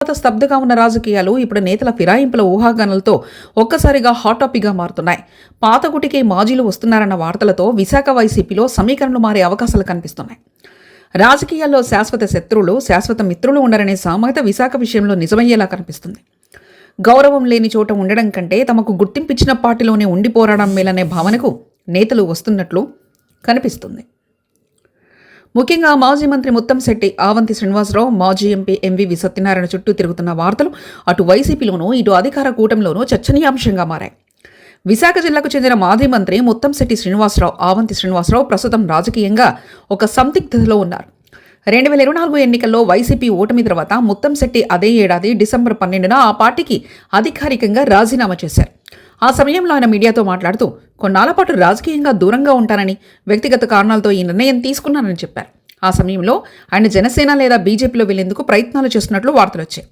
తర్వాత స్తబ్దుగా ఉన్న రాజకీయాలు ఇప్పుడు నేతల ఫిరాయింపుల ఊహాగానాలతో ఒక్కసారిగా హాట్ టాపిక్గా మారుతున్నాయి. పాత గుటికే మాజీలు వస్తున్నారన్న వార్తలతో విశాఖ వైసీపీలో సమీకరణలు మారే అవకాశాలు కనిపిస్తున్నాయి. రాజకీయాల్లో శాశ్వత శత్రువులు, శాశ్వత మిత్రులు ఉండరనే సామెత విశాఖ విషయంలో నిజమయ్యేలా కనిపిస్తుంది. గౌరవం లేని చోట ఉండడం కంటే తమకు గుర్తింపిచ్చిన పార్టీలోనే ఉండి పోరాడడం మేలనే భావనకు నేతలు వస్తున్నట్లు కనిపిస్తుంది. ముఖ్యంగా మాజీ మంత్రి ముత్తంశెట్టి ఆవంతి శ్రీనివాసరావు, మాజీ ఎంపీ ఎంవివి సత్యనారాయణ చుట్టూ తిరుగుతున్న వార్తలు అటు వైసీపీలోనూ ఇటు అధికార కూటమిలోనూ చర్చనీయాంశంగా మారాయి. విశాఖ జిల్లాకు చెందిన మాజీ మంత్రి ముత్తంశెట్టి శ్రీనివాసరావు, ఆవంతి శ్రీనివాసరావు ప్రస్తుతం రాజకీయంగా ఒక సందిగ్ధతలో ఉన్నారు. 2024 ఎన్నికల్లో వైసీపీ ఓటమి తర్వాత ముత్తంశెట్టి అదే ఏడాది డిసెంబర్ 12న ఆ పార్టీకి అధికారికంగా రాజీనామా చేశారు. ఆ సమయంలో ఆయన మీడియాతో మాట్లాడుతూ కొన్నాళ్ల పాటు రాజకీయంగా దూరంగా ఉంటానని, వ్యక్తిగత కారణాలతో ఈ నిర్ణయం తీసుకున్నానని చెప్పారు. ఆ సమయంలో ఆయన జనసేన లేదా బీజేపీలో వెళ్లేందుకు ప్రయత్నాలు చేస్తున్నట్లు వార్తలు వచ్చాయి.